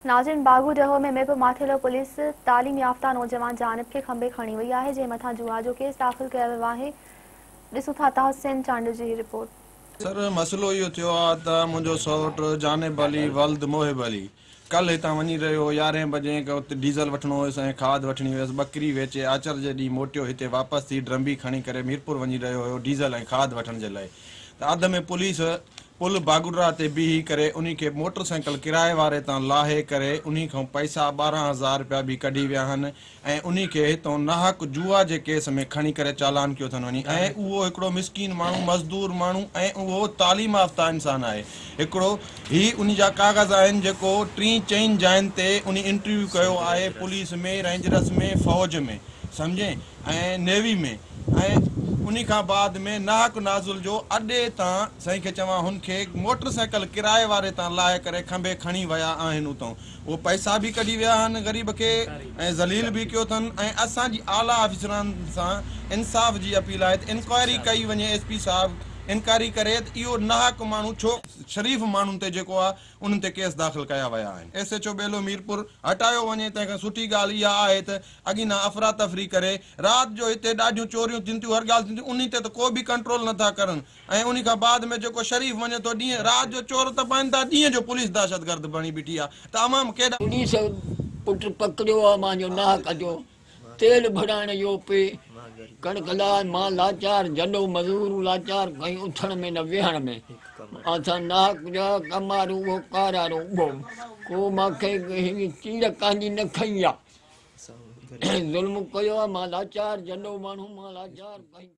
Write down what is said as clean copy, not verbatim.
नाज़रीन, बागूडहो में मिब माथिलो पुलिस तालीम याफ़्ता नौजवान जानिब खे खंबे खणी वई आहे, जंहिं मथां जुआ जो केस दाख़िल कयो वियो आहे। ॾिसूं था तहसीन चांड जी रिपोर्ट। सर मसलो इहो थियो आहे त मुंहिंजो सौट जानिब अली वल्द मोहिब अली कल हितां वञी रहियो 11 बजे उते डीज़ल वठणो हुयुसि ऐं खाद वठणी हुयसि। बकरी वेचे आचर जे ॾींहुं मोटियो हिते वापसि थी ड्रम्बी खणी करे मीरपुर वञी रहियो हुयो डीज़ल ऐं खाद वठण जे लाइ। त अध में पुलिस पुल बागुडरा ते बीही करे उन खे मोटरसाइकिल किराए वारे तां लाहे करे उन खां पैसा 12,000 रुपया बि कढी विया आहिनि ऐं उन खे हितां नाहक जुआ जे केस में खणी करे चालान कयो अथनि वञी। ऐं उहो हिकिड़ो मिसकीन माण्हू मज़दूर माण्हू ऐं उहो तालीम याफ़्ता इंसान आहे। हिकिड़ो ही उन जा कागज़ आहिनि जेको 3-4 जायुनि ते उन इंटरव्यू कयो आहे, पुलिस में, रेंजर्स में, फ़ौज में, सम्झे, ऐं नेवी में। ऐं उन खां बाद में नाहक नाज़ुल जो अॾे तां साईं खे चवां हुनखे मोटरसाइकिल किराए वारे तां लाहे करे खंबे खणी विया आहिनि उतां। उहो पैसा बि कढी विया आहिनि ग़रीब खे ऐं ज़लील बि कयो अथनि। ऐं असांजी आला अफ़सरनि सां इंसाफ़ जी अपील आहे त इंक्वायरी कई वञे। SP साहिबु इंक्वायरी करे त इहो नाहक माण्हू छो शरीफ़ माण्हुनि ते जेको आहे उन्हनि ते केस दाख़िल कया विया आहिनि। SHO बेलो मीरपुर हटायो वञे। तंहिंखां सुठी ॻाल्हि इहा आहे त अॻिना अफ़रा तफ़री करे राति जो हिते ॾाढियूं चोरियूं थियनि थियूं, हर ॻाल्हि थींदियूं, उन ते त को बि कंट्रोल नथा करनि। ऐं उन खां बाद में जेको शरीफ़ वञे थो ॾींहं, राति जो चोर त पाइनि था, ॾींहं जो पुलिस दहशतगर्द बणी बीठी आहे। त अवाम केॾा पुलिस पुट पकड़ियो आहे मुंहिंजो नाहक जो तेल भराइण जो पे कणिक लाइ मां लाचार जॾो मज़ूर लाचार कई उथण में न वेहण में। असां नाहक जा कमारू उहो कारारो उहो को मूंखे चीर कांजी न खई आहे। ज़ुल्म कयो आहे, मां लाचार जॾो माण्हू मां लाचार कई।